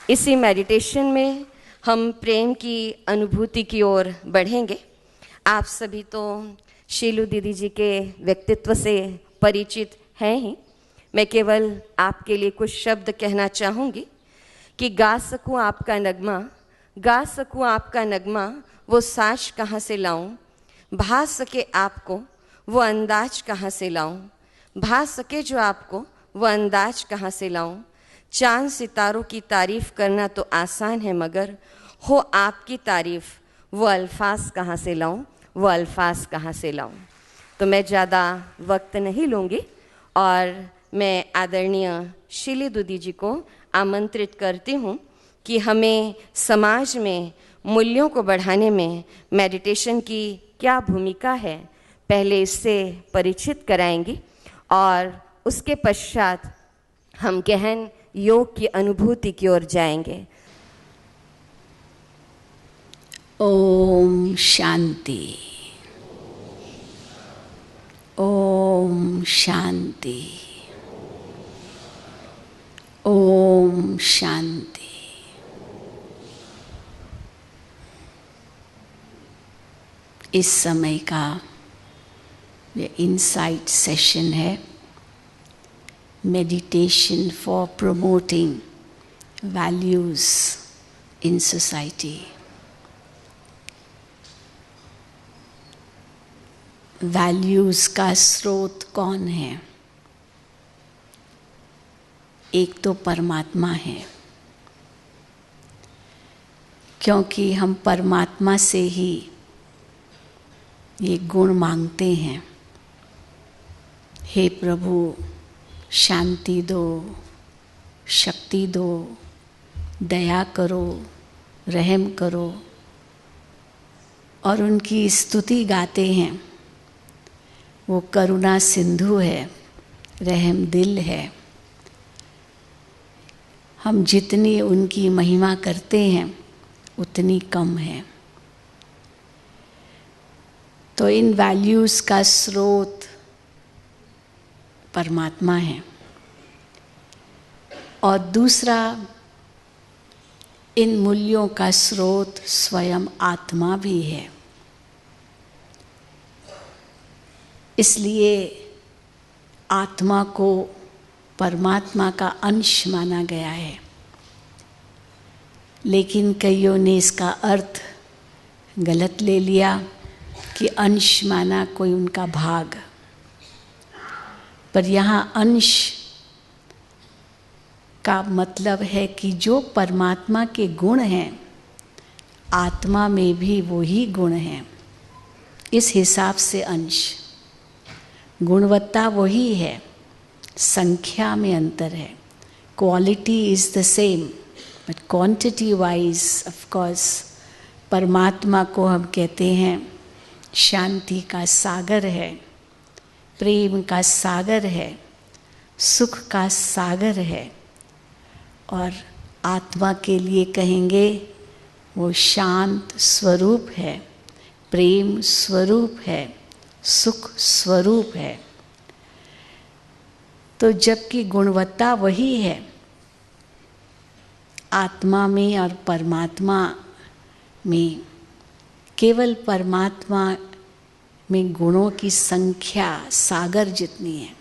इसी मेडिटेशन में हम प्रेम की अनुभूति की ओर बढ़ेंगे। आप सभी तो शीलू दीदी जी के व्यक्तित्व से परिचित हैं ही। मैं केवल आपके लिए कुछ शब्द कहना चाहूँगी कि गा सकूँ आपका नगमा, गा सकूँ आपका नगमा, वो साज कहाँ से लाऊं, भा सके आपको वो अंदाज कहाँ से लाऊं, भा सके जो आपको वो अंदाज कहाँ से लाऊं। चांद सितारों की तारीफ़ करना तो आसान है, मगर हो आपकी तारीफ़ वो अल्फाज कहाँ से लाऊं, वो अल्फाज कहाँ से लाऊं। तो मैं ज़्यादा वक्त नहीं लूँगी और मैं आदरणीय शीली दीदी जी को आमंत्रित करती हूँ कि हमें समाज में मूल्यों को बढ़ाने में मेडिटेशन की क्या भूमिका है, पहले इससे परिचित कराएंगी और उसके पश्चात हम गहन योग की अनुभूति की ओर जाएंगे। ओम शांति, ओम शांति, ओम शांति। इस समय का ये इनसाइट सेशन है, meditation for promoting values in society. Values का स्रोत कौन है? एक तो परमात्मा है, क्योंकि हम परमात्मा से ही ये गुण मांगते हैं। हे प्रभु, शांति दो, शक्ति दो, दया करो, रहम करो, और उनकी स्तुति गाते हैं। वो करुणा सिंधु है, रहम दिल है। हम जितनी उनकी महिमा करते हैं उतनी कम है। तो इन वैल्यूज़ का स्रोत परमात्मा है। और दूसरा, इन मूल्यों का स्रोत स्वयं आत्मा भी है। इसलिए आत्मा को परमात्मा का अंश माना गया है। लेकिन कईयों ने इसका अर्थ गलत ले लिया कि अंश माना कोई उनका भाग। पर यहाँ अंश का मतलब है कि जो परमात्मा के गुण हैं, आत्मा में भी वही गुण हैं। इस हिसाब से अंश, गुणवत्ता वही है, संख्या में अंतर है। Quality is the same but quantity wise of course परमात्मा को हम कहते हैं शांति का सागर है, प्रेम का सागर है, सुख का सागर है। और आत्मा के लिए कहेंगे वो शांत स्वरूप है, प्रेम स्वरूप है, सुख स्वरूप है। तो जबकि गुणवत्ता वही है आत्मा में और परमात्मा में, केवल परमात्मा में गुणों की संख्या सागर जितनी है।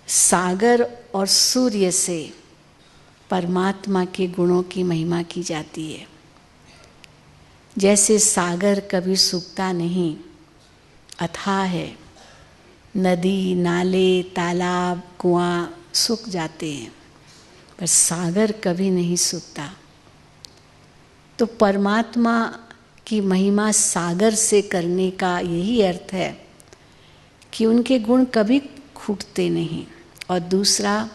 सागर और सूर्य से परमात्मा के गुणों की महिमा की जाती है। जैसे सागर कभी सूखता नहीं, अथाह है। नदी, नाले, तालाब, कुआं सूख जाते हैं, पर सागर कभी नहीं सूखता। तो परमात्मा की महिमा सागर से करने का यही अर्थ है कि उनके गुण कभी खूटते नहीं। और दूसरा,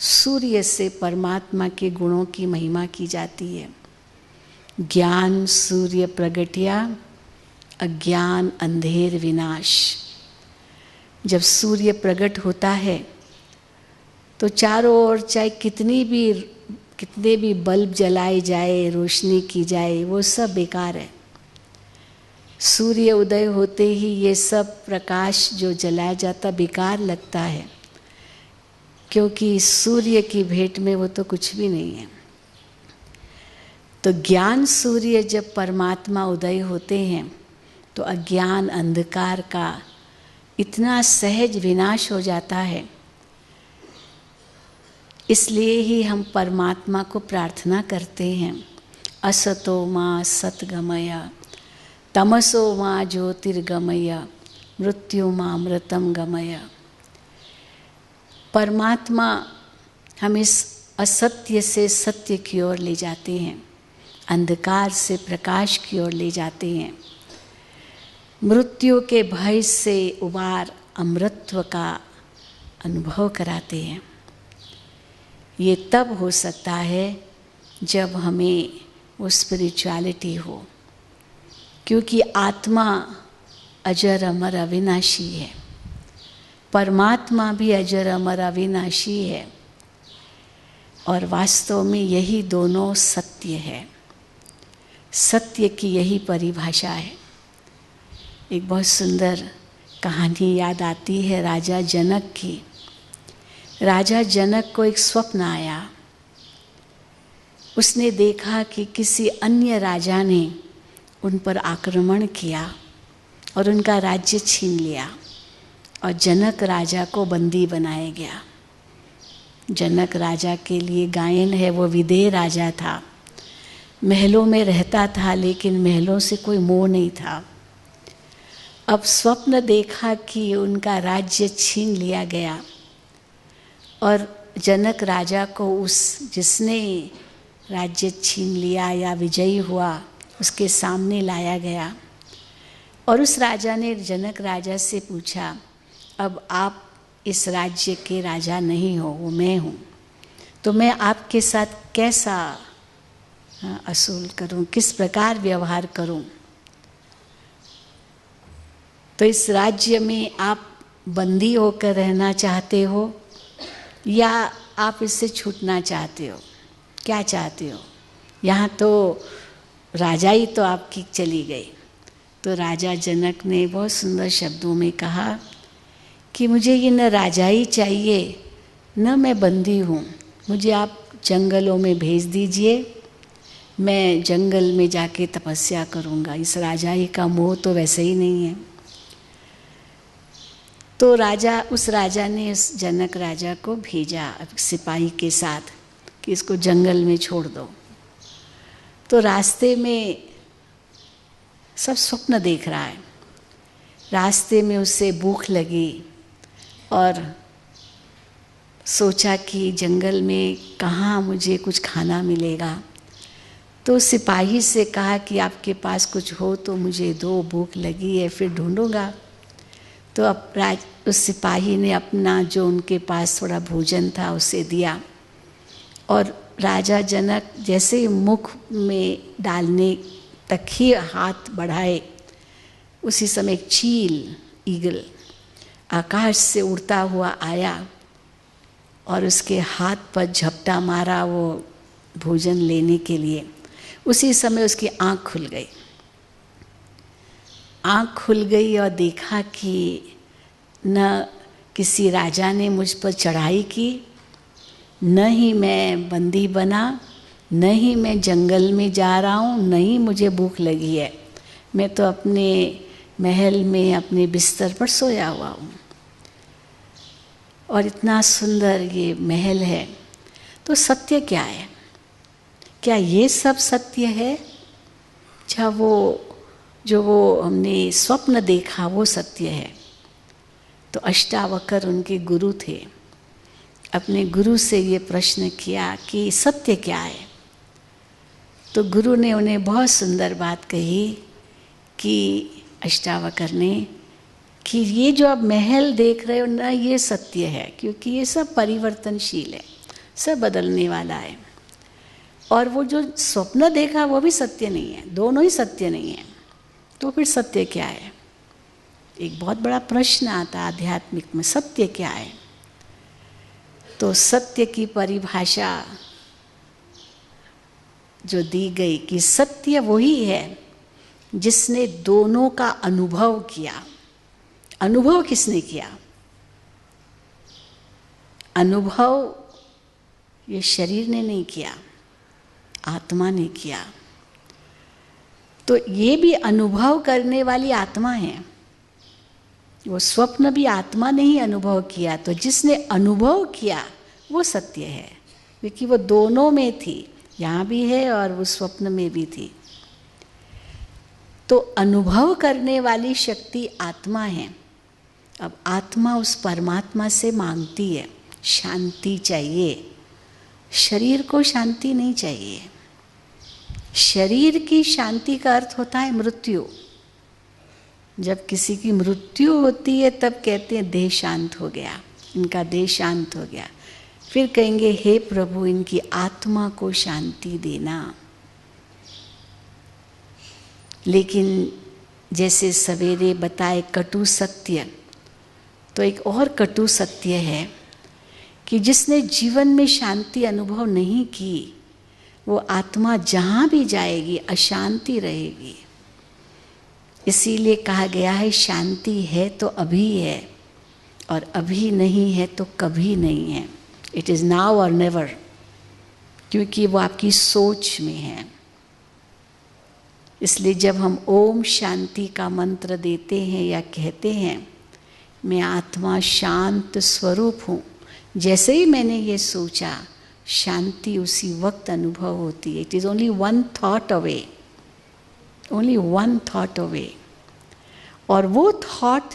सूर्य से परमात्मा के गुणों की महिमा की जाती है। ज्ञान सूर्य प्रगटिया, अज्ञान अंधेर विनाश। जब सूर्य प्रकट होता है तो चारों ओर चाहे कितने भी बल्ब जलाए जाए, रोशनी की जाए, वो सब बेकार है। सूर्य उदय होते ही ये सब प्रकाश जो जलाया जाता बेकार लगता है। क्योंकि सूर्य की भेंट में वो तो कुछ भी नहीं है। तो ज्ञान सूर्य जब परमात्मा उदय होते हैं तो अज्ञान अंधकार का इतना सहज विनाश हो जाता है। इसलिए ही हम परमात्मा को प्रार्थना करते हैं, असतो मां सतगमय, तमसो मां ज्योतिर्गमय, मृत्यु मां अमृतम गमय। परमात्मा हम इस असत्य से सत्य की ओर ले जाते हैं, अंधकार से प्रकाश की ओर ले जाते हैं, मृत्यु के भय से उबार अमृतत्व का अनुभव कराते हैं। ये तब हो सकता है जब हमें वो स्पिरिचुअलिटी हो, क्योंकि आत्मा अजर अमर अविनाशी है, परमात्मा भी अजर अमर अविनाशी है, और वास्तव में यही दोनों सत्य है। सत्य की यही परिभाषा है। एक बहुत सुंदर कहानी याद आती है राजा जनक की। राजा जनक को एक स्वप्न आया। उसने देखा कि किसी अन्य राजा ने उन पर आक्रमण किया और उनका राज्य छीन लिया, और जनक राजा को बंदी बनाया गया। जनक राजा के लिए गायन है, वो विदेह राजा था, महलों में रहता था, लेकिन महलों से कोई मोह नहीं था। अब स्वप्न देखा कि उनका राज्य छीन लिया गया और जनक राजा को उस जिसने राज्य छीन लिया या विजयी हुआ उसके सामने लाया गया, और उस राजा ने जनक राजा से पूछा, अब आप इस राज्य के राजा नहीं हो, वो मैं हूँ, तो मैं आपके साथ कैसा असूल करूँ, किस प्रकार व्यवहार करूँ? तो इस राज्य में आप बंदी होकर रहना चाहते हो या आप इससे छूटना चाहते हो? क्या चाहते हो? यहाँ तो राजा ही तो आपकी चली गई। तो राजा जनक ने बहुत सुंदर शब्दों में कहा कि मुझे ये न राजा ही चाहिए न मैं बंदी हूँ, मुझे आप जंगलों में भेज दीजिए, मैं जंगल में जाके तपस्या करूँगा। इस राजा ही का मोह तो वैसे ही नहीं है। तो उस राजा ने उस जनक राजा को भेजा सिपाही के साथ कि इसको जंगल में छोड़ दो। तो रास्ते में सब स्वप्न देख रहा है। रास्ते में उसे भूख लगी और सोचा कि जंगल में कहाँ मुझे कुछ खाना मिलेगा। तो सिपाही से कहा कि आपके पास कुछ हो तो मुझे दो, भूख लगी है, फिर ढूंढूंगा। तो अब उस सिपाही ने अपना जो उनके पास थोड़ा भोजन था उसे दिया, और राजा जनक जैसे ही मुख में डालने तक ही हाथ बढ़ाए, उसी समय एक चील, ईगल आकाश से उड़ता हुआ आया और उसके हाथ पर झपटा मारा वो भोजन लेने के लिए। उसी समय उसकी आँख खुल गई। आँख खुल गई और देखा कि न किसी राजा ने मुझ पर चढ़ाई की, न ही मैं बंदी बना, न ही मैं जंगल में जा रहा हूँ, न ही मुझे भूख लगी है। मैं तो अपने महल में अपने बिस्तर पर सोया हुआ हूँ और इतना सुंदर ये महल है। तो सत्य क्या है? क्या ये सब सत्य है? अच्छा, जो वो हमने स्वप्न देखा वो सत्य है? तो अष्टावक्र उनके गुरु थे। अपने गुरु से ये प्रश्न किया कि सत्य क्या है? तो गुरु ने उन्हें बहुत सुंदर बात कही कि अष्टावक्र ने कि ये जो आप महल देख रहे हो ना, ये सत्य है, क्योंकि ये सब परिवर्तनशील है, सब बदलने वाला है। और वो जो स्वप्न देखा वो भी सत्य नहीं है, दोनों ही सत्य नहीं है। तो फिर सत्य क्या है? एक बहुत बड़ा प्रश्न आता है आध्यात्मिक में, सत्य क्या है? तो सत्य की परिभाषा जो दी गई कि सत्य वही है जिसने दोनों का अनुभव किया। अनुभव किसने किया? अनुभव ये शरीर ने नहीं किया, आत्मा ने किया। तो ये भी अनुभव करने वाली आत्मा है। वो स्वप्न भी आत्मा ने ही अनुभव किया, तो जिसने अनुभव किया वो सत्य है, क्योंकि वो दोनों में थी, यहाँ भी है और वो स्वप्न में भी थी। तो अनुभव करने वाली शक्ति आत्मा है। अब आत्मा उस परमात्मा से मांगती है, शांति चाहिए। शरीर को शांति नहीं चाहिए। शरीर की शांति का अर्थ होता है मृत्यु। जब किसी की मृत्यु होती है तब कहते हैं देह शांत हो गया, इनका देह शांत हो गया। फिर कहेंगे हे प्रभु इनकी आत्मा को शांति देना। लेकिन जैसे सवेरे बताए कटु सत्य, तो एक और कटु सत्य है कि जिसने जीवन में शांति अनुभव नहीं की, वो आत्मा जहाँ भी जाएगी अशांति रहेगी। इसीलिए कहा गया है शांति है तो अभी है, और अभी नहीं है तो कभी नहीं है। इट इज़ नाउ और नेवर, क्योंकि वो आपकी सोच में है। इसलिए जब हम ओम शांति का मंत्र देते हैं या कहते हैं मैं आत्मा शांत स्वरूप हूँ, जैसे ही मैंने ये सोचा शांति उसी वक्त अनुभव होती है। It is only one thought away, only one thought away. और वो थॉट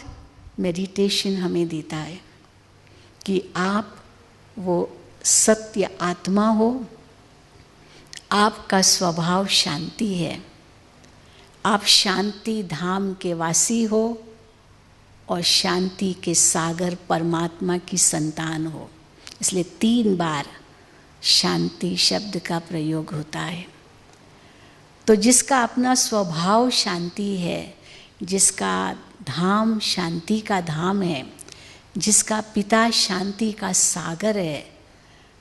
मेडिटेशन हमें देता है कि आप वो सत्य आत्मा हो, आपका स्वभाव शांति है, आप शांति धाम के वासी हो और शांति के सागर परमात्मा की संतान हो। इसलिए 3 बार शांति शब्द का प्रयोग होता है। तो जिसका अपना स्वभाव शांति है, जिसका धाम शांति का धाम है, जिसका पिता शांति का सागर है,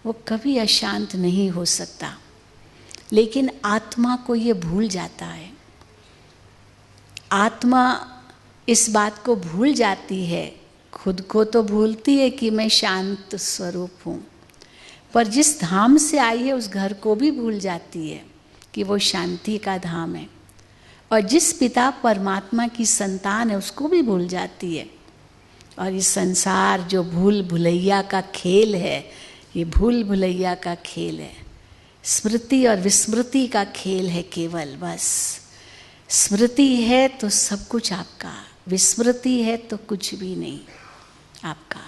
वो कभी अशांत नहीं हो सकता। लेकिन आत्मा को ये भूल जाता है। आत्मा इस बात को भूल जाती है, खुद को तो भूलती है कि मैं शांत स्वरूप हूँ, पर जिस धाम से आई है उस घर को भी भूल जाती है कि वो शांति का धाम है। और जिस पिता परमात्मा की संतान है उसको भी भूल जाती है। और ये संसार जो भूल भुलैया का खेल है, ये भूल भुलैया का खेल है, स्मृति और विस्मृति का खेल है केवल। बस स्मृति है तो सब कुछ आपका, विस्मृति है तो कुछ भी नहीं आपका।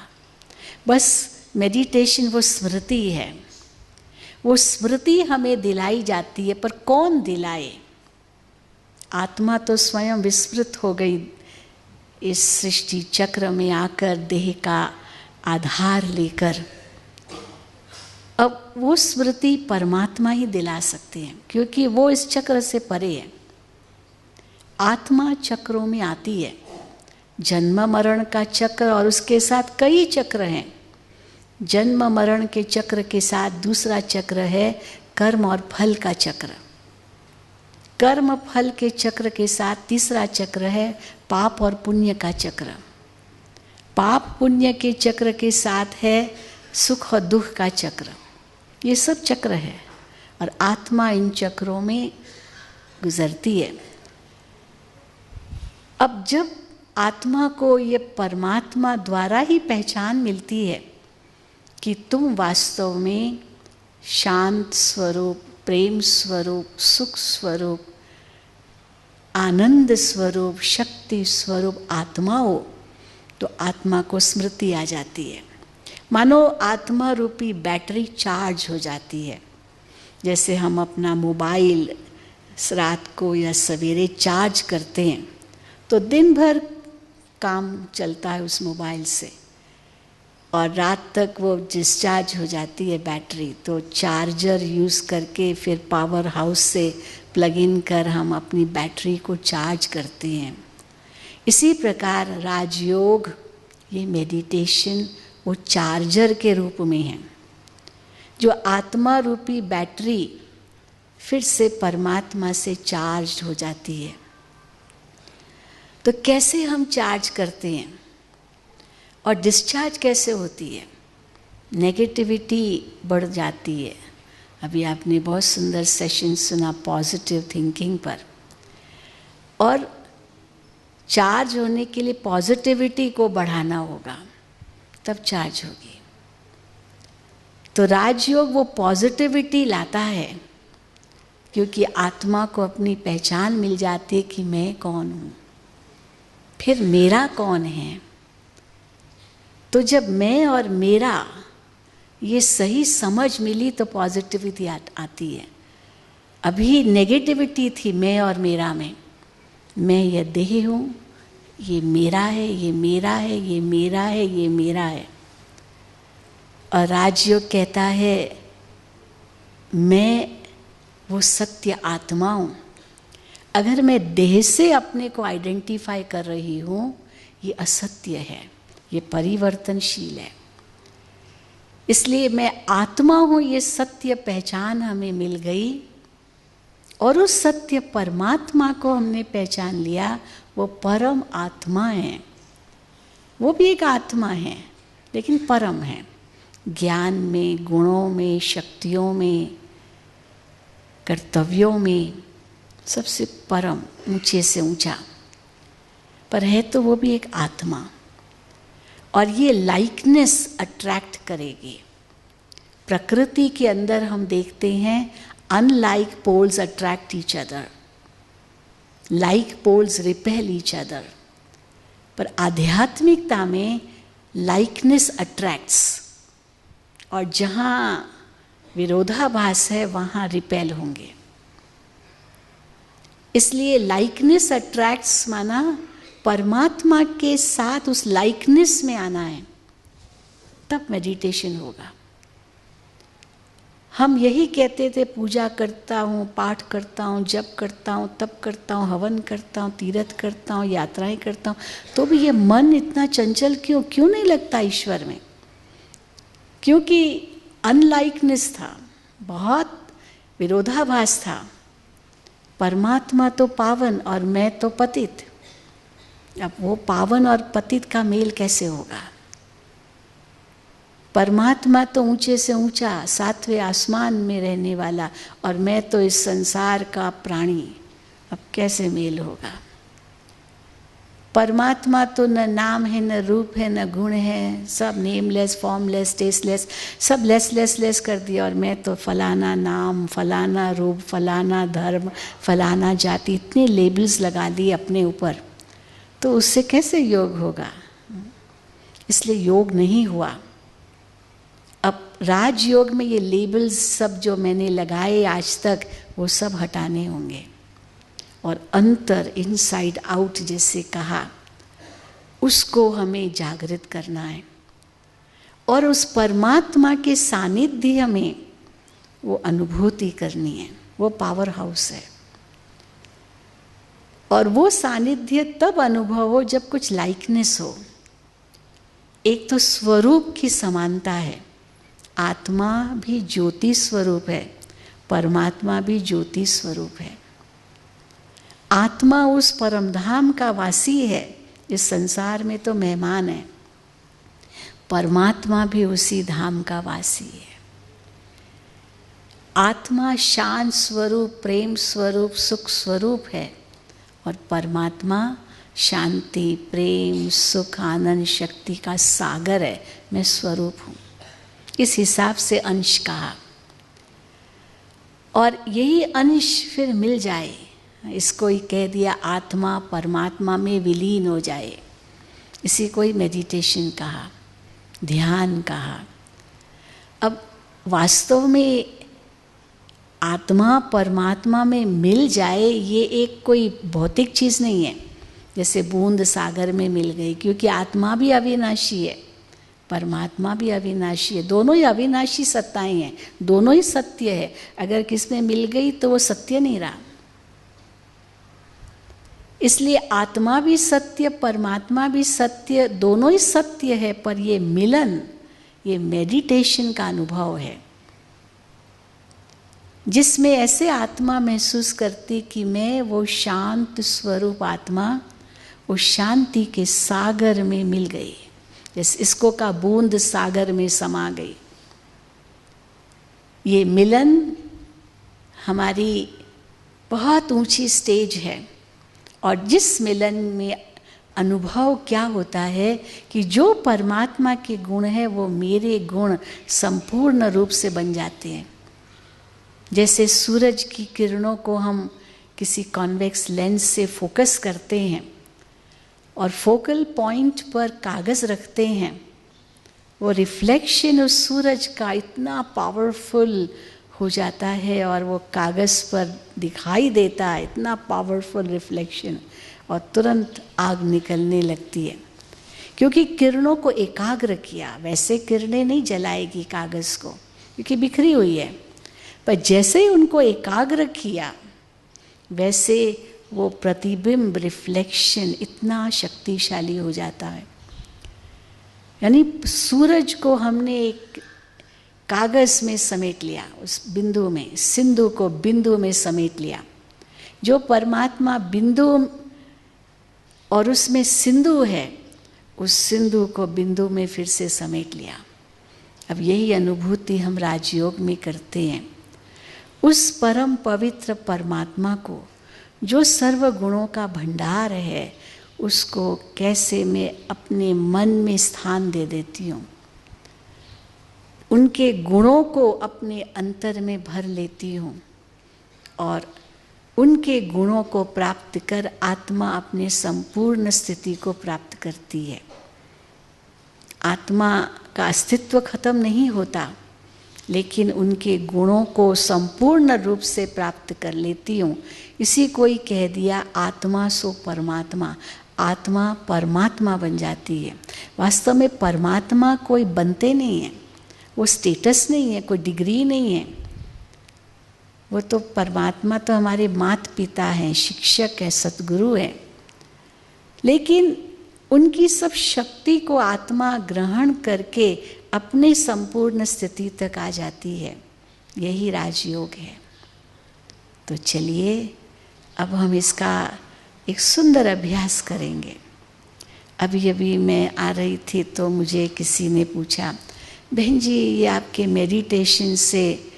बस मेडिटेशन वो स्मृति है, वो स्मृति हमें दिलाई जाती है। पर कौन दिलाए? आत्मा तो स्वयं विस्मृत हो गई इस सृष्टि चक्र में आकर देह का आधार लेकर। अब वो स्मृति परमात्मा ही दिला सकते हैं, क्योंकि वो इस चक्र से परे है। आत्मा चक्रों में आती है, जन्म मरण का चक्र और उसके साथ कई चक्र हैं। जन्म मरण के चक्र के साथ दूसरा चक्र है कर्म और फल का चक्र। कर्म फल के चक्र के साथ तीसरा चक्र है पाप और पुण्य का चक्र। पाप पुण्य के चक्र के साथ है सुख और दुख का चक्र। ये सब चक्र है और आत्मा इन चक्रों में गुजरती है। अब जब आत्मा को ये परमात्मा द्वारा ही पहचान मिलती है कि तुम वास्तव में शांत स्वरूप, प्रेम स्वरूप, सुख स्वरूप, आनंद स्वरूप, शक्ति स्वरूप आत्मा हो, तो आत्मा को स्मृति आ जाती है। मानो आत्मा रूपी बैटरी चार्ज हो जाती है। जैसे हम अपना मोबाइल रात को या सवेरे चार्ज करते हैं तो दिन भर काम चलता है उस मोबाइल से, और रात तक वो डिस्चार्ज हो जाती है बैटरी। तो चार्जर यूज़ करके फिर पावर हाउस से प्लग इन कर हम अपनी बैटरी को चार्ज करते हैं। इसी प्रकार राजयोग, ये मेडिटेशन वो चार्जर के रूप में है, जो आत्मा रूपी बैटरी फिर से परमात्मा से चार्ज हो जाती है। तो कैसे हम चार्ज करते हैं और डिस्चार्ज कैसे होती है? नेगेटिविटी बढ़ जाती है। अभी आपने बहुत सुंदर सेशन सुना पॉजिटिव थिंकिंग पर, और चार्ज होने के लिए पॉजिटिविटी को बढ़ाना होगा, तब चार्ज होगी। तो राजयोग वो पॉजिटिविटी लाता है, क्योंकि आत्मा को अपनी पहचान मिल जाती है कि मैं कौन हूँ, फिर मेरा कौन है। तो जब मैं और मेरा ये सही समझ मिली तो पॉजिटिविटी आती है। अभी नेगेटिविटी थी मैं और मेरा में, मैं ये देह हूँ, ये मेरा है, ये मेरा है, ये मेरा है, ये मेरा है। और राजयोग कहता है मैं वो सत्य आत्मा हूँ। अगर मैं देह से अपने को आइडेंटिफाई कर रही हूँ, ये असत्य है, ये परिवर्तनशील है। इसलिए मैं आत्मा हूँ, ये सत्य पहचान हमें मिल गई, और उस सत्य परमात्मा को हमने पहचान लिया। वो परम आत्मा है, वो भी एक आत्मा है लेकिन परम है, ज्ञान में, गुणों में, शक्तियों में, कर्तव्यों में सबसे परम, ऊंचे से ऊंचा, पर है तो वो भी एक आत्मा। और ये लाइकनेस अट्रैक्ट करेगी। प्रकृति के अंदर हम देखते हैं unlike poles attract each other, like poles repel each other, पर आध्यात्मिकता में लाइकनेस अट्रैक्ट्स, और जहाँ विरोधाभास है वहाँ रिपेल होंगे। इसलिए लाइकनेस अट्रैक्ट्स माना परमात्मा के साथ उस लाइकनेस में आना है, तब मेडिटेशन होगा। हम यही कहते थे पूजा करता हूँ, पाठ करता हूँ, जप करता हूँ, तप करता हूँ, हवन करता हूँ, तीर्थ करता हूँ, यात्राएं करता हूँ, तो भी ये मन इतना चंचल क्यों नहीं लगता ईश्वर में? क्योंकि अनलाइकनेस था, बहुत विरोधाभास था। परमात्मा तो पावन और मैं तो पतित। अब वो पावन और पतित का मेल कैसे होगा? परमात्मा तो ऊंचे से ऊंचा, सातवें आसमान में रहने वाला, और मैं तो इस संसार का प्राणी। अब कैसे मेल होगा? परमात्मा तो न नाम है, न रूप है, न गुण है, सब नेमलेस, फॉर्मलेस, टेस्टलेस, सब लेस कर दिया, और मैं तो फलाना नाम, फलाना रूप, फलाना धर्म, फलाना जाति, इतने लेबल्स लगा दिए अपने ऊपर, तो उससे कैसे योग होगा? इसलिए योग नहीं हुआ। अब राजयोग में ये लेबल्स सब जो मैंने लगाए आज तक, वो सब हटाने होंगे, और अंतर, इनसाइड आउट जैसे कहा, उसको हमें जागृत करना है, और उस परमात्मा के सानिध्य में वो अनुभूति करनी है। वो पावर हाउस है, और वो सानिध्य तब अनुभव हो जब कुछ लाइकनेस हो। एक तो स्वरूप की समानता है, आत्मा भी ज्योति स्वरूप है, परमात्मा भी ज्योति स्वरूप है। आत्मा उस परमधाम का वासी है, इस संसार में तो मेहमान है। परमात्मा भी उसी धाम का वासी है। आत्मा शांत स्वरूप, प्रेम स्वरूप, सुख स्वरूप है, और परमात्मा शांति, प्रेम, सुख, आनंद, शक्ति का सागर है। मैं स्वरूप हूँ। इस हिसाब से अंश कहा, और यही अंश फिर मिल जाए, इसको ही कह दिया आत्मा परमात्मा में विलीन हो जाए। इसी को ही मेडिटेशन कहा, ध्यान कहा। अब वास्तव में आत्मा परमात्मा में मिल जाए, ये एक कोई भौतिक चीज़ नहीं है, जैसे बूंद सागर में मिल गई, क्योंकि आत्मा भी अविनाशी है, परमात्मा भी अविनाशी है। दोनों ही अविनाशी सत्ताएं हैं, दोनों ही सत्य है। अगर किसमें मिल गई तो वो सत्य नहीं रहा। इसलिए आत्मा भी सत्य, परमात्मा भी सत्य, दोनों ही सत्य है, पर ये मिलन, ये मेडिटेशन का अनुभव है, जिसमें ऐसे आत्मा महसूस करती कि मैं वो शांत स्वरूप आत्मा उस शांति के सागर में मिल गई। जैसे इसको का बूंद सागर में समा गई। ये मिलन हमारी बहुत ऊंची स्टेज है, और जिस मिलन में अनुभव क्या होता है कि जो परमात्मा के गुण है वो मेरे गुण संपूर्ण रूप से बन जाते हैं। जैसे सूरज की किरणों को हम किसी कॉन्वेक्स लेंस से फोकस करते हैं और फोकल पॉइंट पर कागज़ रखते हैं, वो रिफ्लेक्शन उस सूरज का इतना पावरफुल हो जाता है और वो कागज़ पर दिखाई देता है, इतना पावरफुल रिफ्लेक्शन, और तुरंत आग निकलने लगती है क्योंकि किरणों को एकाग्र किया। वैसे किरणें नहीं जलाएगी कागज़ को क्योंकि बिखरी हुई है, पर जैसे ही उनको एकाग्र किया वैसे वो प्रतिबिंब रिफ्लेक्शन इतना शक्तिशाली हो जाता है। यानी सूरज को हमने एक कागज़ में समेट लिया, उस बिंदु में, सिंधु को बिंदु में समेट लिया। जो परमात्मा बिंदु और उसमें सिंधु है, उस सिंधु को बिंदु में फिर से समेट लिया। अब यही अनुभूति हम राजयोग में करते हैं। उस परम पवित्र परमात्मा को जो सर्व गुणों का भंडार है, उसको कैसे मैं अपने मन में स्थान दे देती हूँ, उनके गुणों को अपने अंतर में भर लेती हूँ और उनके गुणों को प्राप्त कर आत्मा अपने संपूर्ण स्थिति को प्राप्त करती है। आत्मा का अस्तित्व खत्म नहीं होता, लेकिन उनके गुणों को संपूर्ण रूप से प्राप्त कर लेती हूँ। इसी कोई कह दिया आत्मा सो परमात्मा, आत्मा परमात्मा बन जाती है। वास्तव में परमात्मा कोई बनते नहीं है, वो स्टेटस नहीं है, कोई डिग्री नहीं है। वो तो परमात्मा तो हमारे माता पिता हैं, शिक्षक हैं, सतगुरु हैं, लेकिन उनकी सब शक्ति को आत्मा ग्रहण करके अपने संपूर्ण स्थिति तक आ जाती है। यही राजयोग है। तो चलिए अब हम इसका एक सुंदर अभ्यास करेंगे। अभी अभी मैं आ रही थी तो मुझे किसी ने पूछा, बहन जी ये आपके मेडिटेशन से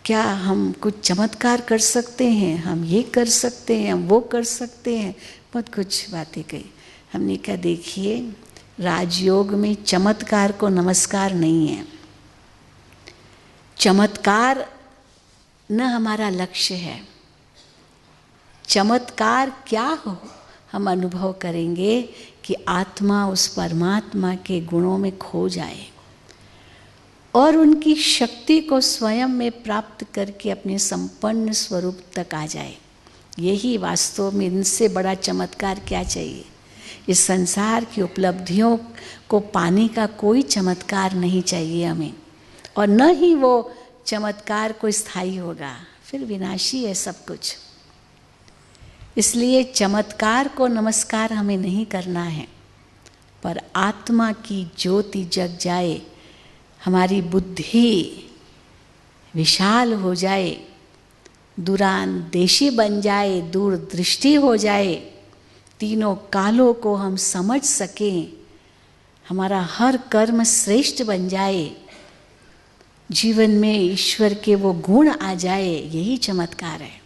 क्या हम कुछ चमत्कार कर सकते हैं, हम ये कर सकते हैं, हम वो कर सकते हैं, बहुत कुछ बातें कही। हमने कहा देखिए, राजयोग में चमत्कार को नमस्कार नहीं है। चमत्कार न हमारा लक्ष्य है। चमत्कार क्या हो, हम अनुभव करेंगे कि आत्मा उस परमात्मा के गुणों में खो जाए और उनकी शक्ति को स्वयं में प्राप्त करके अपने संपन्न स्वरूप तक आ जाए। यही वास्तव में, इनसे बड़ा चमत्कार क्या चाहिए। इस संसार की उपलब्धियों को पाने का कोई चमत्कार नहीं चाहिए हमें, और न ही वो चमत्कार कोई स्थायी होगा, फिर विनाशी है सब कुछ। इसलिए चमत्कार को नमस्कार हमें नहीं करना है, पर आत्मा की ज्योति जग जाए, हमारी बुद्धि विशाल हो जाए, दूरांदेशी बन जाए, दूरदृष्टि हो जाए, तीनों कालों को हम समझ सकें, हमारा हर कर्म श्रेष्ठ बन जाए, जीवन में ईश्वर के वो गुण आ जाए, यही चमत्कार है।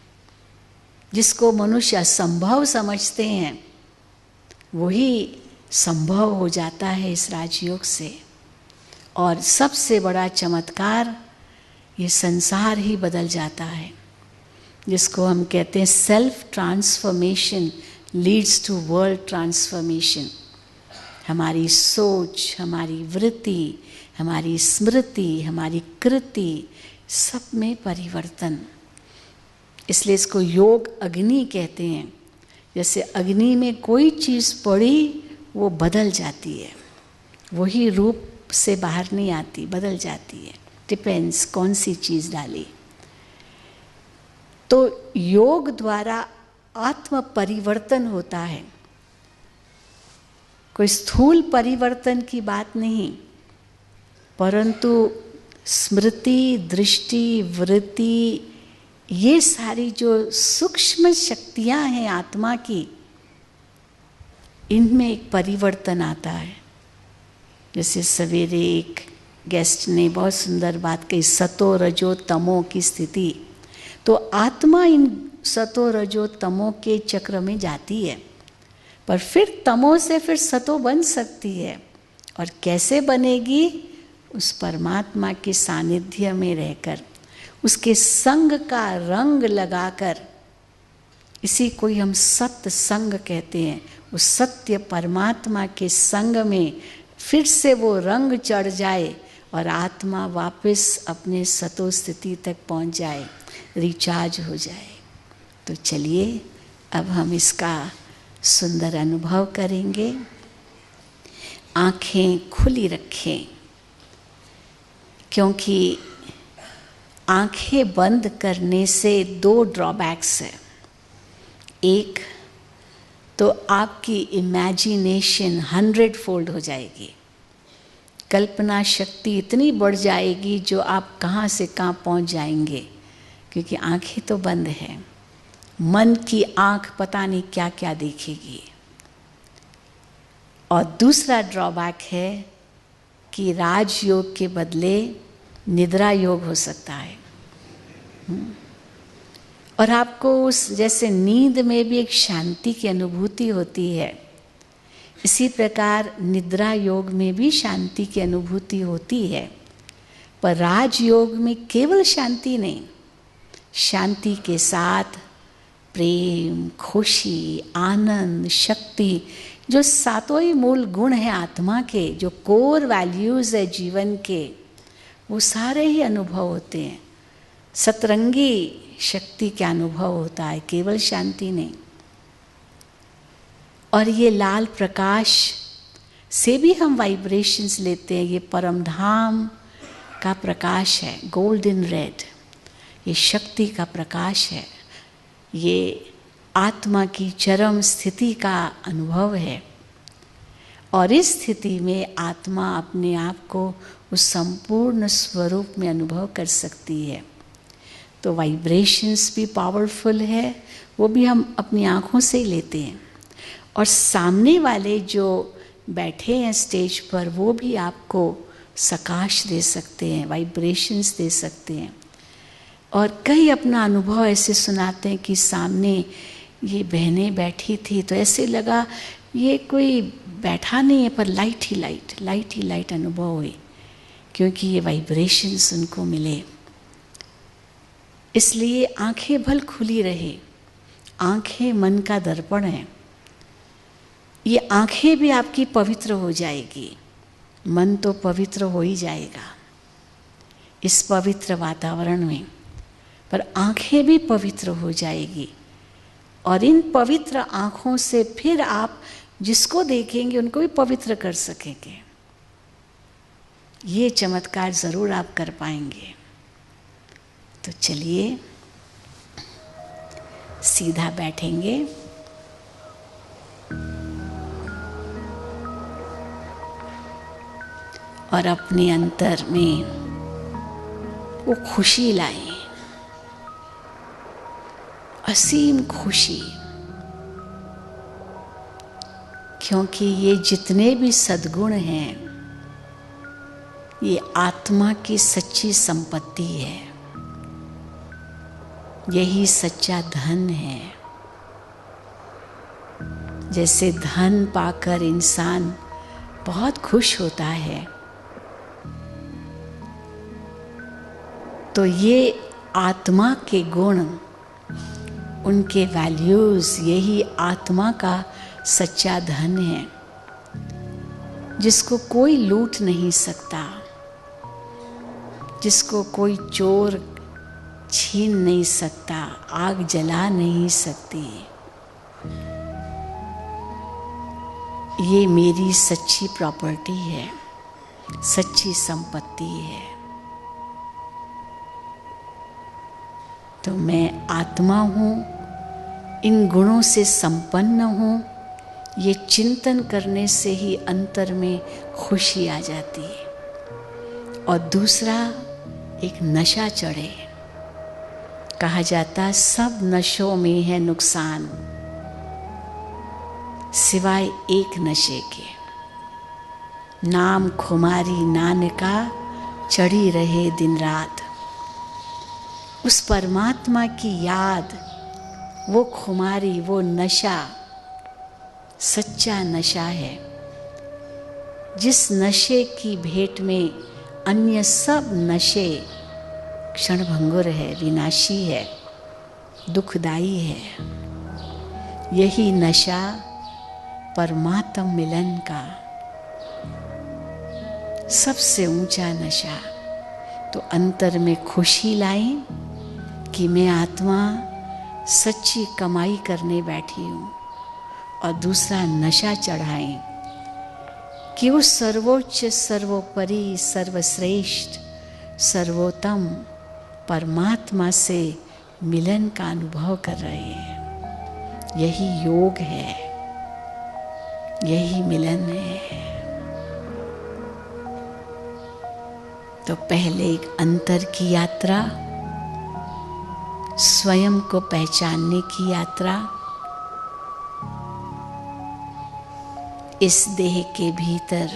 जिसको मनुष्य असंभव समझते हैं वही संभव हो जाता है इस राजयोग से। और सबसे बड़ा चमत्कार, ये संसार ही बदल जाता है, जिसको हम कहते हैं self transformation leads to world transformation. हमारी सोच, हमारी वृत्ति, हमारी स्मृति, हमारी कृति, सब में परिवर्तन। इसलिए इसको योग अग्नि कहते हैं। जैसे अग्नि में कोई चीज़ पड़ी वो बदल जाती है, वही रूप से बाहर नहीं आती, बदल जाती है, डिपेंड्स कौन सी चीज़ डाली। तो योग द्वारा आत्म परिवर्तन होता है, कोई स्थूल परिवर्तन की बात नहीं, परंतु स्मृति, दृष्टि, वृत्ति, ये सारी जो सूक्ष्म शक्तियां हैं आत्मा की, इनमें एक परिवर्तन आता है। जैसे सवेरे एक गेस्ट ने बहुत सुंदर बात कही, सतो रजो तमो की स्थिति। तो आत्मा इन सतो रजो तमो के चक्र में जाती है, पर फिर तमो से फिर सतो बन सकती है। और कैसे बनेगी? उस परमात्मा के सानिध्य में रहकर, उसके संग का रंग लगाकर। इसी को हम सत्य संग कहते हैं। उस सत्य परमात्मा के संग में फिर से वो रंग चढ़ जाए और आत्मा वापस अपने सतो स्थिति तक पहुंच जाए, रिचार्ज हो जाए। तो चलिए अब हम इसका सुंदर अनुभव करेंगे। आंखें खुली रखें, क्योंकि आंखें बंद करने से दो ड्रॉबैक्स है। एक तो आपकी इमेजिनेशन 100 फोल्ड हो जाएगी, कल्पना शक्ति इतनी बढ़ जाएगी जो आप कहाँ से कहाँ पहुँच जाएंगे, क्योंकि आंखें तो बंद हैं। मन की आंख पता नहीं क्या क्या देखेगी। और दूसरा ड्रॉबैक है कि राजयोग के बदले निद्रा योग हो सकता है। और आपको उस जैसे नींद में भी एक शांति की अनुभूति होती है, इसी प्रकार निद्रा योग में भी शांति की अनुभूति होती है। पर राजयोग में केवल शांति नहीं, शांति के साथ प्रेम, खुशी, आनंद, शक्ति, जो सातों ही मूल गुण हैं आत्मा के, जो कोर वैल्यूज़ है जीवन के, वो सारे ही अनुभव होते हैं। सतरंगी शक्ति का अनुभव होता है, केवल शांति नहीं। और ये लाल प्रकाश से भी हम वाइब्रेशंस लेते हैं। ये परमधाम का प्रकाश है, गोल्डन रेड, ये शक्ति का प्रकाश है, ये आत्मा की चरम स्थिति का अनुभव है। और इस स्थिति में आत्मा अपने आप को उस संपूर्ण स्वरूप में अनुभव कर सकती है। तो वाइब्रेशंस भी पावरफुल है, वो भी हम अपनी आँखों से ही लेते हैं। और सामने वाले जो बैठे हैं स्टेज पर, वो भी आपको सकाश दे सकते हैं, वाइब्रेशंस दे सकते हैं। और कई अपना अनुभव ऐसे सुनाते हैं कि सामने ये बहनें बैठी थी तो ऐसे लगा ये कोई बैठा नहीं है, पर लाइट ही लाइट अनुभव हुई, क्योंकि ये वाइब्रेशंस उनको मिले। इसलिए आंखें भल खुली रहे। आंखें मन का दर्पण है। ये आंखें भी आपकी पवित्र हो जाएगी, मन तो पवित्र हो ही जाएगा इस पवित्र वातावरण में, पर आंखें भी पवित्र हो जाएगी। और इन पवित्र आंखों से फिर आप जिसको देखेंगे उनको भी पवित्र कर सकेंगे। ये चमत्कार ज़रूर आप कर पाएंगे। तो चलिए सीधा बैठेंगे। और अपने अंतर में वो खुशी लाएं, असीम खुशी। क्योंकि ये जितने भी सद्गुण हैं, ये आत्मा की सच्ची संपत्ति है, यही सच्चा धन है। जैसे धन पाकर इंसान बहुत खुश होता है, तो ये आत्मा के गुण, उनके वैल्यूज़, यही आत्मा का सच्चा धन है, जिसको कोई लूट नहीं सकता, जिसको कोई चोर छीन नहीं सकता, आग जला नहीं सकती। ये मेरी सच्ची प्रॉपर्टी है, सच्ची संपत्ति है। तो मैं आत्मा हूँ, इन गुणों से संपन्न हूँ। ये चिंतन करने से ही अंतर में खुशी आ जाती है। और दूसरा, एक नशा चढ़े। कहा जाता सब नशों में है नुकसान, सिवाय एक नशे के, नाम खुमारी नानका चढ़ी रहे दिन रात। उस परमात्मा की याद, वो खुमारी, वो नशा सच्चा नशा है। जिस नशे की भेंट में अन्य सब नशे क्षणभंगुर है, विनाशी है, दुखदाई है, यही नशा परमात्म मिलन का सबसे ऊंचा नशा। तो अंतर में खुशी लाएं कि मैं आत्मा सच्ची कमाई करने बैठी हूँ, और दूसरा नशा चढ़ाएं कि उस सर्वोच्च, सर्वोपरि, सर्वश्रेष्ठ, सर्वोत्तम परमात्मा से मिलन का अनुभव कर रहे हैं। यही योग है, यही मिलन है। तो पहले एक अंतर की यात्रा, स्वयं को पहचानने की यात्रा, इस देह के भीतर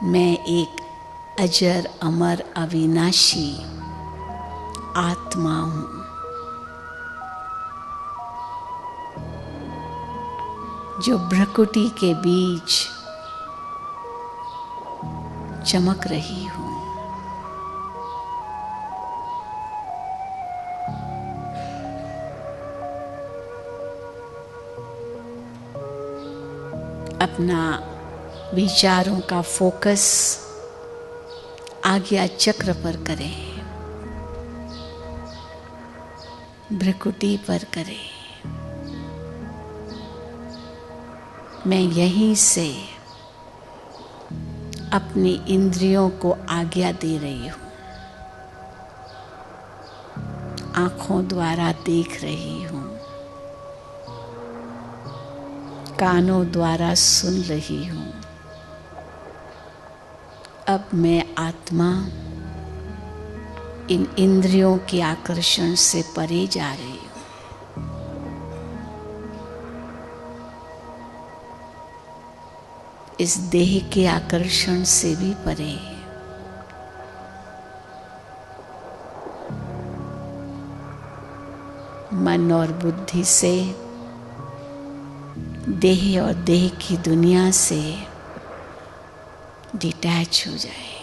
मैं एक अजर अमर अविनाशी आत्मा हूं। जो भ्रकुटी के बीच चमक रही हूं। अपना विचारों का फोकस आज्ञा चक्र पर करें, भ्रकुटी पर करें। मैं यहीं से अपनी इंद्रियों को आज्ञा दे रही हूं, आंखों द्वारा देख रही हूं, कानों द्वारा सुन रही हूं। अब मैं आत्मा इन इंद्रियों के आकर्षण से परे जा रही हूं। इस देह के आकर्षण से भी परे। मन और बुद्धि से, देह और देह की दुनिया से डिटैच हो जाए।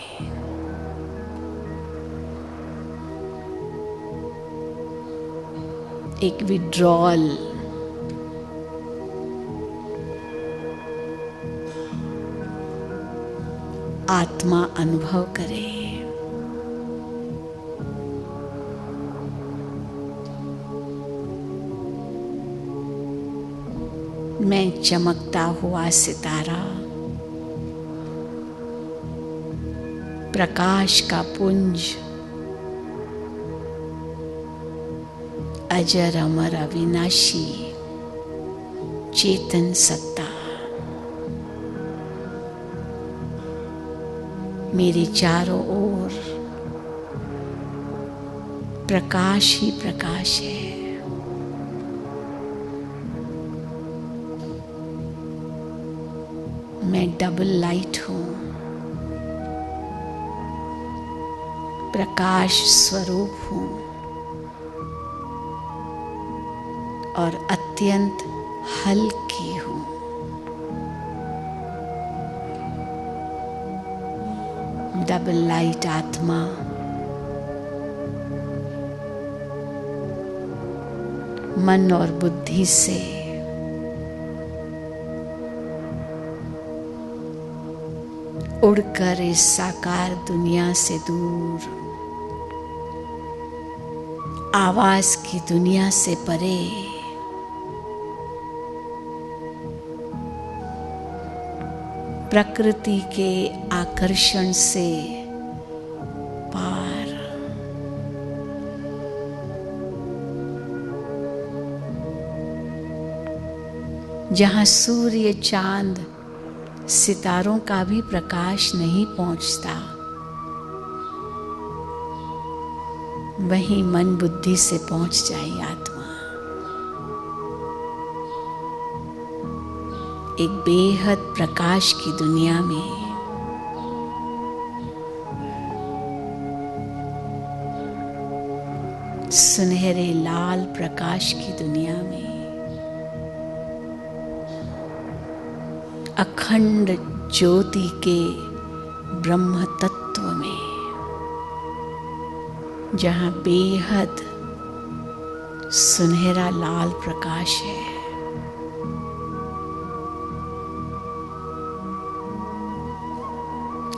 एक विड्रॉल, आत्मा अनुभव करे। मैं चमकता हुआ सितारा, प्रकाश का पुंज, अजर अमर अविनाशी चेतन सत्ता, मेरे चारों ओर प्रकाश ही प्रकाश है। मैं डबल लाइट हूं, प्रकाश स्वरूप हूं और अत्यंत हल्की हूं। डबल लाइट आत्मा मन और बुद्धि से उड़कर इस साकार दुनिया से दूर, आवाज की दुनिया से परे, प्रकृति के आकर्षण से पार, जहां सूर्य, चांद, सितारों का भी प्रकाश नहीं पहुंचता, वहीं मन बुद्धि से पहुंच जाए आत्मा। एक बेहद प्रकाश की दुनिया में सुनहरे लाल प्रकाश की दुनिया में अखंड ज्योति के ब्रह्म तत्व में जहां बेहद सुनहरा लाल प्रकाश है,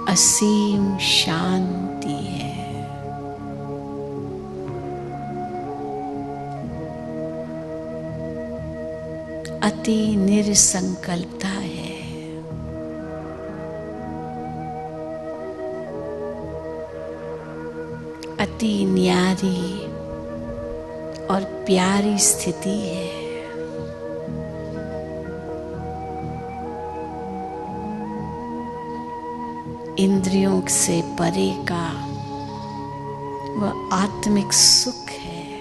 असीम शांति है। अति निरसंकल्पता है। अति न्यारी और प्यारी स्थिति है। इंद्रियों से परे का वह आत्मिक सुख है।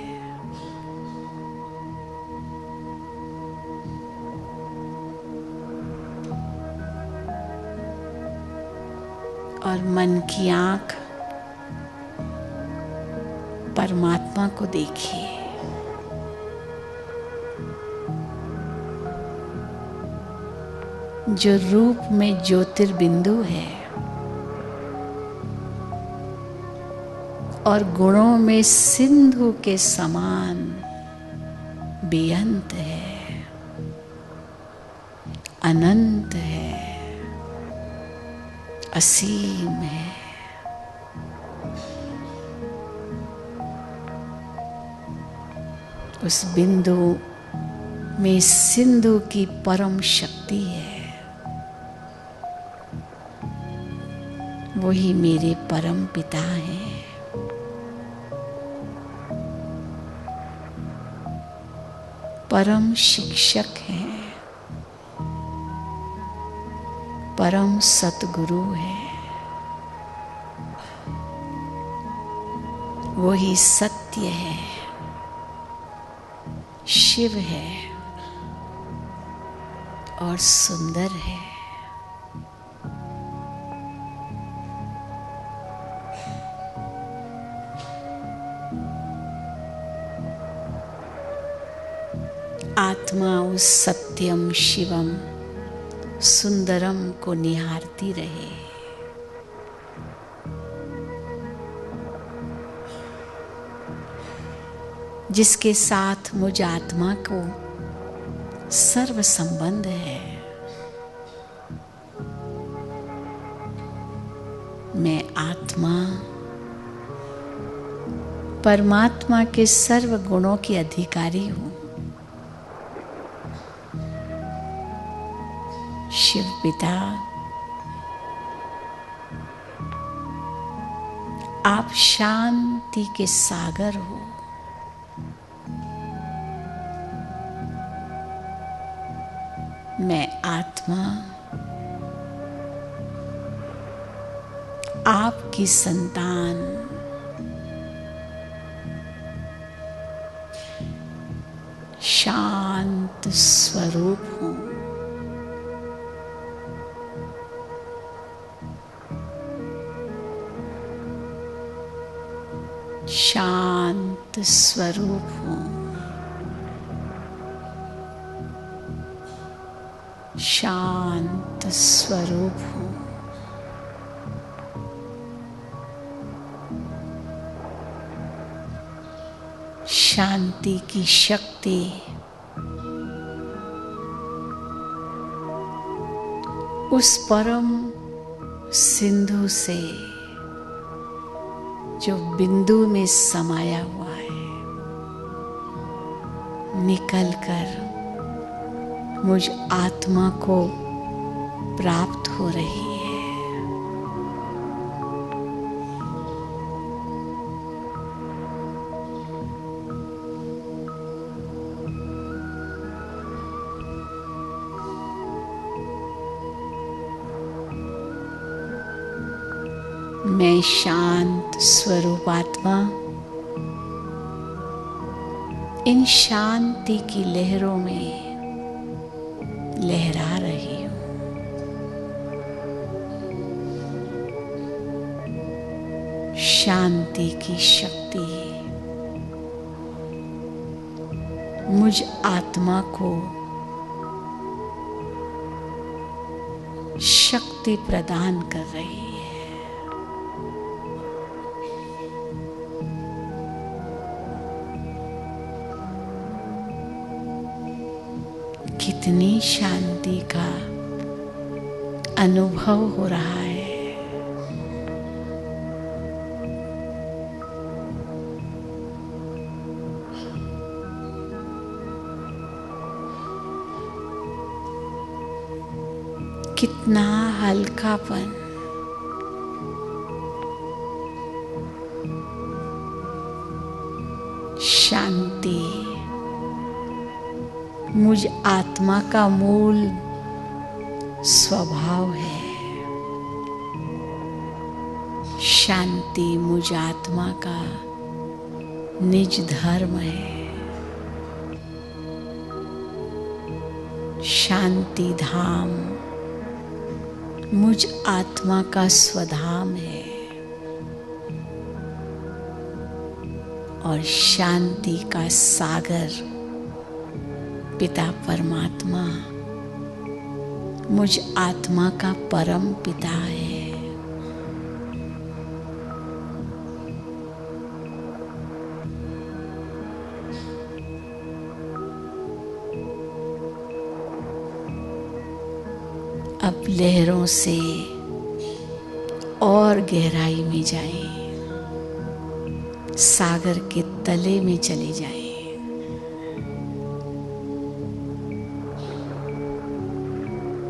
और मन की आंख परमात्मा को देखिए। जो रूप में ज्योतिर्बिंदु है और गुणों में सिंधु के समान बेअंत है, अनंत है, असीम है। उस बिंदु में सिंधु की परम शक्ति है। वही मेरे परम पिता हैं। परम शिक्षक हैं, परम सतगुरु है। वही सत्य है, शिव है और सुंदर है। आत्मा उस सत्यम शिवम सुंदरम को निहारती रहे। जिसके साथ मुझ आत्मा को सर्व संबंध है। मैं आत्मा परमात्मा के सर्व गुणों की अधिकारी हूं। शिव पिता, आप शांति के सागर हो। मैं आत्मा आपकी संतान, शांत स्वरूप हूं। शांत स्वरूप हूं। शांत स्वरूप हूं। शांति की शक्ति उस परम सिंधु से जो बिंदु में समाया हुआ है, निकलकर मुझ आत्मा को प्राप्त हो रही है। मैं शांत स्वरूप आत्मा इन शांति की लहरों में लहरा रही हूं। शांति की शक्ति मुझ आत्मा को शक्ति प्रदान कर रही है। कितनी शांति का अनुभव हो रहा है। कितना हल्कापन, शांति मुझ आत्मा का मूल स्वभाव है। शांति मुझ आत्मा का निज धर्म है। शांति धाम मुझ आत्मा का स्वधाम है। और शांति का सागर पिता परमात्मा मुझ आत्मा का परम पिता है। अब लहरों से और गहराई में जाएं, सागर के तले में चले जाएं।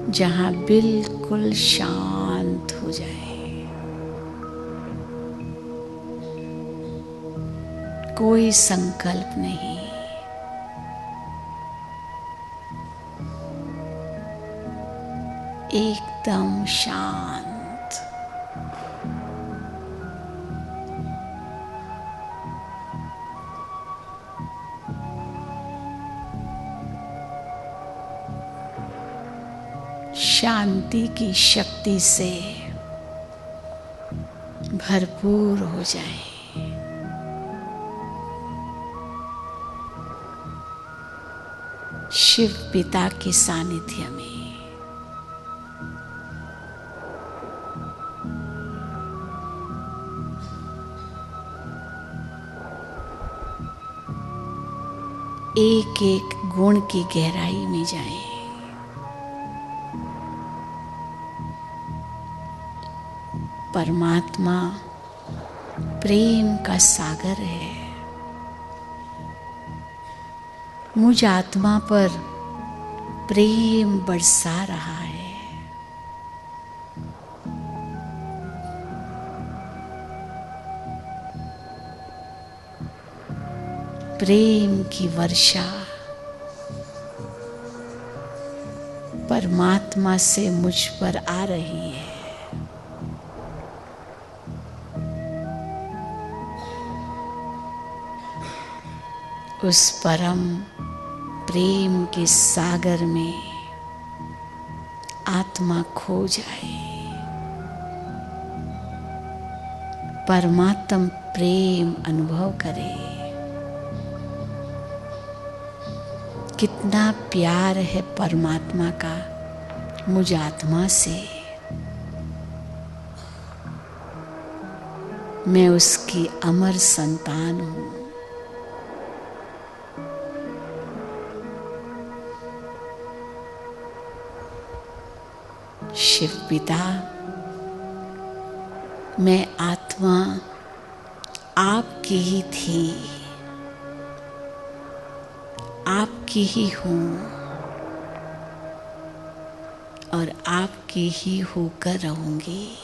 जहां बिल्कुल शांत हो जाए, कोई संकल्प नहीं, एकदम शांत। शांति की शक्ति से भरपूर हो जाए। शिव पिता के सानिध्य में एक एक गुण की गहराई में जाएं। परमात्मा प्रेम का सागर है। मुझ आत्मा पर प्रेम बरसा रहा है। प्रेम की वर्षा परमात्मा से मुझ पर आ रही है। उस परम प्रेम के सागर में आत्मा खो जाए। परमात्म प्रेम अनुभव करे। कितना प्यार है परमात्मा का मुझ आत्मा से। मैं उसकी अमर संतान हूं। शिव पिता, मैं आत्मा आपकी ही थी, आपकी ही हूं और आपकी ही होकर रहूंगी।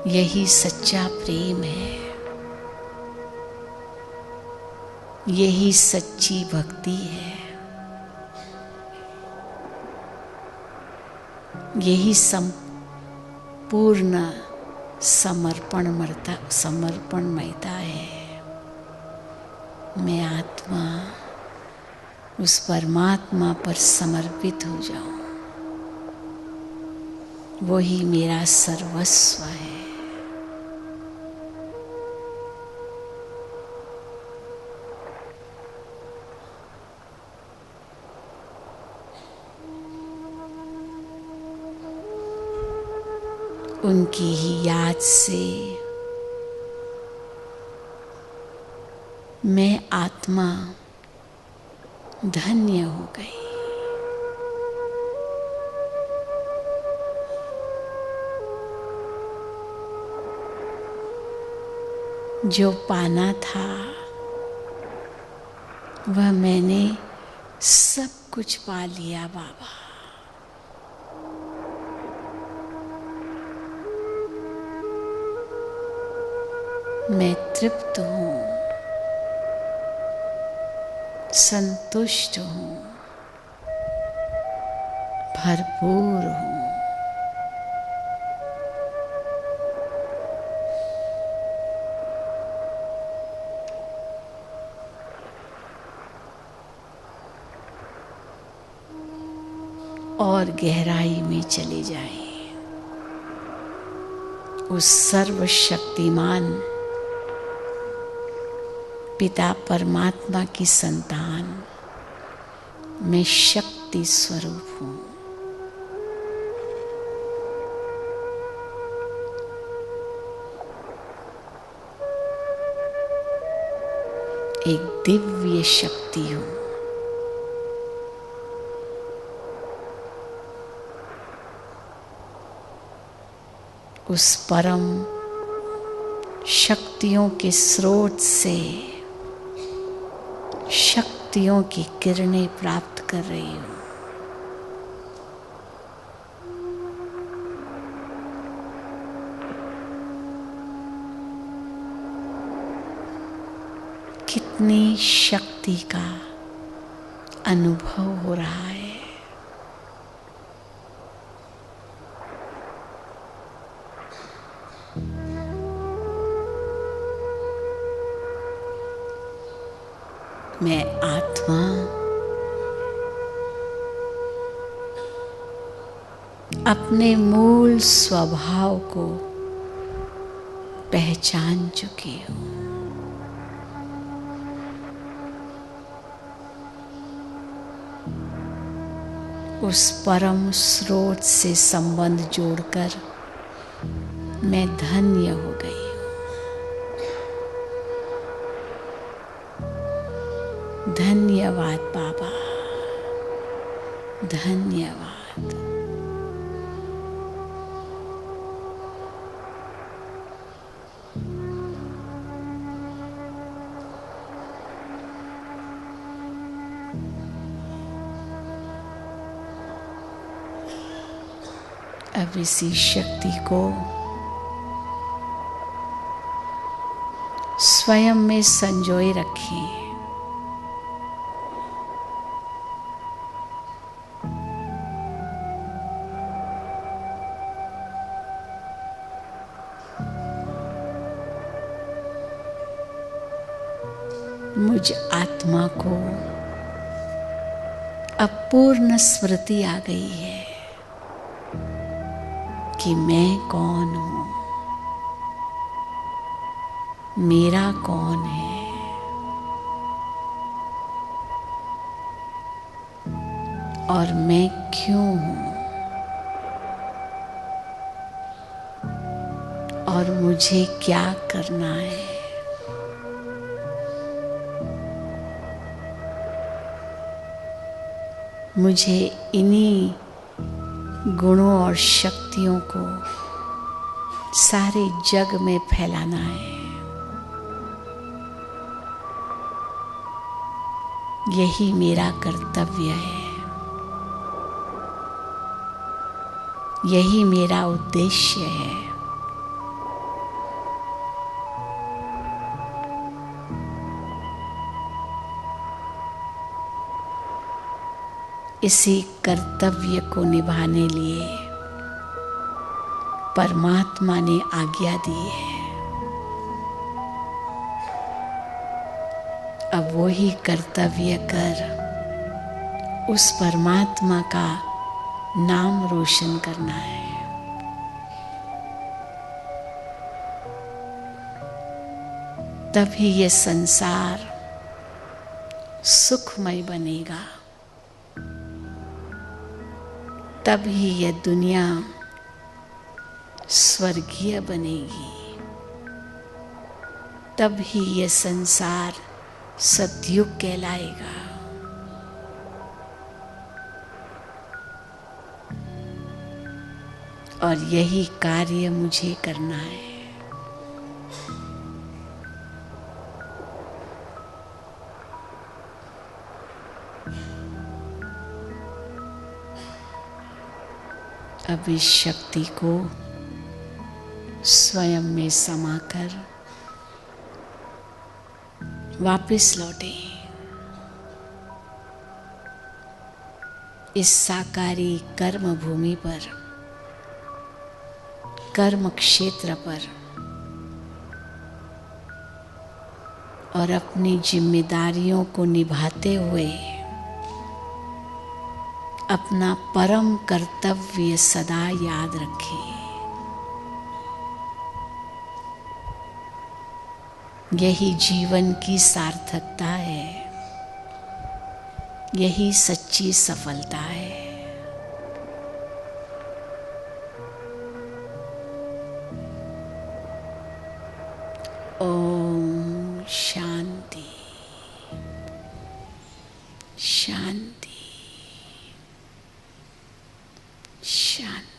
यही सच्चा प्रेम है। यही सच्ची भक्ति है। यही संपूर्ण समर्पणमयता है। मैं आत्मा उस परमात्मा पर समर्पित हो जाऊं। वही मेरा सर्वस्व है। उनकी ही याद से मैं आत्मा धन्य हो गई। जो पाना था वह मैंने सब कुछ पा लिया बाबा। मैं तृप्त हूँ, संतुष्ट हूँ, भरपूर हूँ। और गहराई में चले जाएं। उस सर्वशक्तिमान पिता परमात्मा की संतान, मैं शक्ति स्वरूप हूँ। एक दिव्य शक्ति हूँ। उस परम शक्तियों के स्रोत से शक्तियों की किरणें प्राप्त कर रही हूँ। कितनी शक्ति का अनुभव हो रहा है। मैं आत्मा अपने मूल स्वभाव को पहचान चुकी हूँ। उस परम स्रोत से संबंध जोड़कर मैं धन्य हो गई। धन्यवाद बाबा, धन्यवाद। अब इसी शक्ति को स्वयं में संजोए रखें। मुझ आत्मा को अपूर्ण स्मृति आ गई है कि मैं कौन हूँ, मेरा कौन है। और मैं क्यों हूँ और मुझे क्या करना है। मुझे इन्हीं गुणों और शक्तियों को सारे जग में फैलाना है। यही मेरा कर्तव्य है, यही मेरा उद्देश्य है। इसी कर्तव्य को निभाने लिए परमात्मा ने आज्ञा दी है। अब वो ही कर्तव्य कर, उस परमात्मा का नाम रोशन करना है। तभी ये संसार सुखमय बनेगा, तभी ये दुनिया स्वर्गीय बनेगी, तभी ये संसार सतयुग कहलाएगा। और यही कार्य मुझे करना है। अब इस शक्ति को स्वयं में समाकर वापस लौटे इस साकारी कर्म भूमि पर, कर्म क्षेत्र पर, और अपनी जिम्मेदारियों को निभाते हुए अपना परम कर्तव्य सदा याद रखें। यही जीवन की सार्थकता है, यही सच्ची सफलता है। ओम शांति शांति शांति।